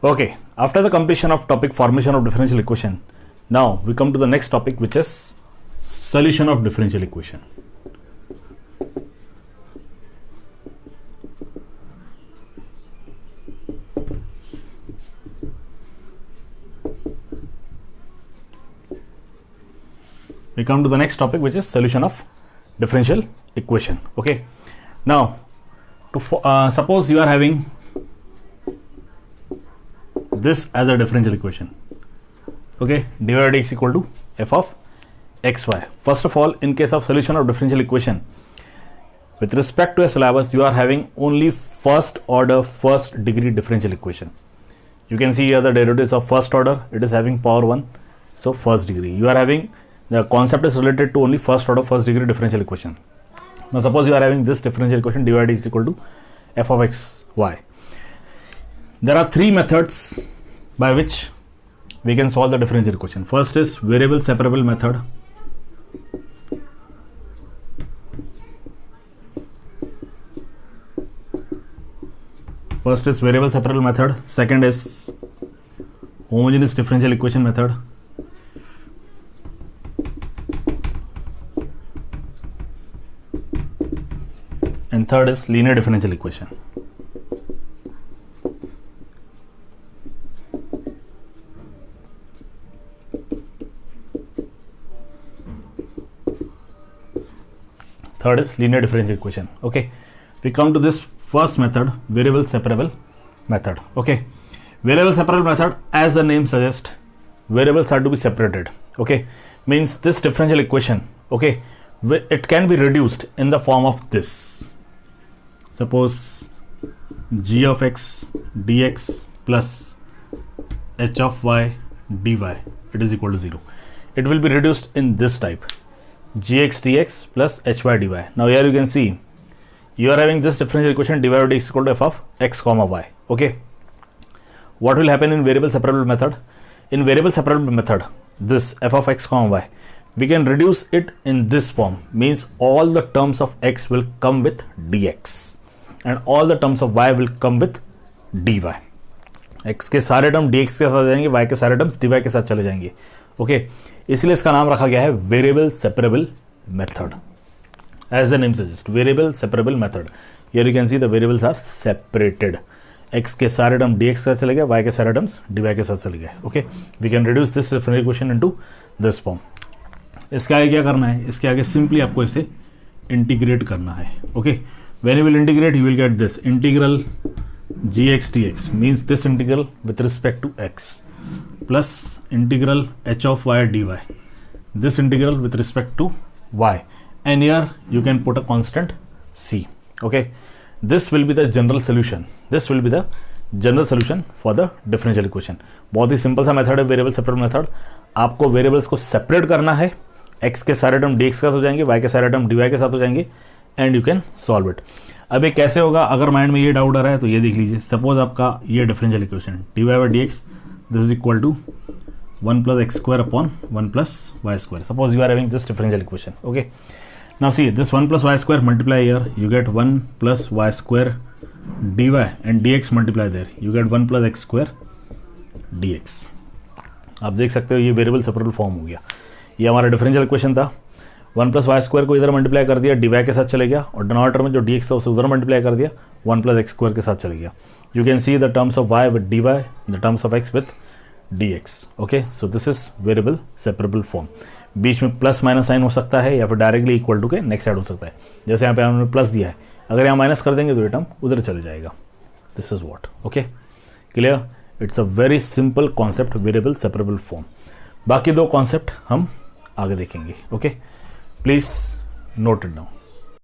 Okay, after the completion of topic formation of differential equation, now we come to the next topic, which is solution of differential equation. We come to the next topic, which is solution of differential equation. Okay, now to suppose you are having this as a differential equation. Okay, dy by dx equal to f of xy. First of all, in case of solution of differential equation, with respect to a syllabus, you are having only first order, first degree differential equation. You can see here the derivatives of first order, it is having power 1, so first degree. You are having, the concept is related to only first order, first degree differential equation. Now suppose you are having this differential equation dy by dx equal to f of xy. There are three methods by which we can solve the differential equation. First is variable separable method. Second is homogeneous differential equation method. And third is linear differential equation. Third is linear differential equation. Okay, we come to this first method, variable separable method. Okay, variable separable method, as the name suggests, variables are to be separated. Okay, means this differential equation, okay, it can be reduced in the form of this. Suppose g of x dx plus h of y dy, it is equal to 0. It will be reduced in this type, gx dx plus hy dy. Now here you can see you are having this differential equation dy by dx equal to f of x comma y. Okay, what will happen in variable separable method? In variable separable method, this f of x comma y, we can reduce it in this form, means all the terms of x will come with dx and all the terms of y will come with dy. x के सारे term dx के साथ जाएंगे, y के सारे terms dy के साथ चले जाएंगे. ओके, इसलिए इसका नाम रखा गया है variable separable method. As the name suggests, variable separable method. Here you can see the variables are separated. x के सारे टर्म dx के साथ चले गए, y के सारे टर्म्स dy के साथ चले गए. Okay, we can reduce this differential equation into this form. इसके आगे क्या करना है? इसके आगे सिंपली आपको इसे इंटीग्रेट करना है. Okay, when you will integrate, you will get this integral gx dx, means this integral with respect to x, plus integral h of y dy, this integral with respect to y, and here you can put a constant c. Okay, this will be the general solution. This will be the general solution for the differential equation. बहुत ही simple सा method है variable separable method. आपको variables को separate करना है, x के सारे term dx के साथ हो जाएंगे, y के सारे टर्म dy के साथ हो जाएंगे, and you can solve it. अब ये कैसे होगा? अगर माइंड में ये डाउट आ रहा है तो ये देख लीजिए. सपोज आपका ये differential equation dy by dx this is equal to 1 plus x square upon 1 plus y square. Suppose you are having this differential equation. Okay, now see this 1 plus y square multiply here, you get 1 plus y square dy, and dx multiply there, you get 1 plus x square dx. आप देख सकते हो ये variable separable form हो गया. ये हमारा differential equation था. 1 प्लस वाई स्क्वायर को इधर मल्टीप्लाई कर दिया, डी वाई के साथ चले गया, और डिनोमिनेटर में जो डी एक्स था उसे उधर मल्टीप्लाई कर दिया, 1 प्लस एक्स स्क्वायर के साथ चले गया. You can see the terms of Y with D Y, the terms of X with D X. Okay, so this is variable separable form. बीच में प्लस माइनस साइन हो सकता है या फिर डायरेक्टली इक्वल टू के नेक्स्ट साइड हो सकता है. जैसे यहाँ पे हमने प्लस दिया है, अगर यहाँ माइनस कर देंगे तो ये टर्म उधर चले जाएगा. This is what. Okay, clear? It's a very simple concept, variable separable form. बाकी दो कॉन्सेप्ट हम आगे देखेंगे. Okay, please note it down.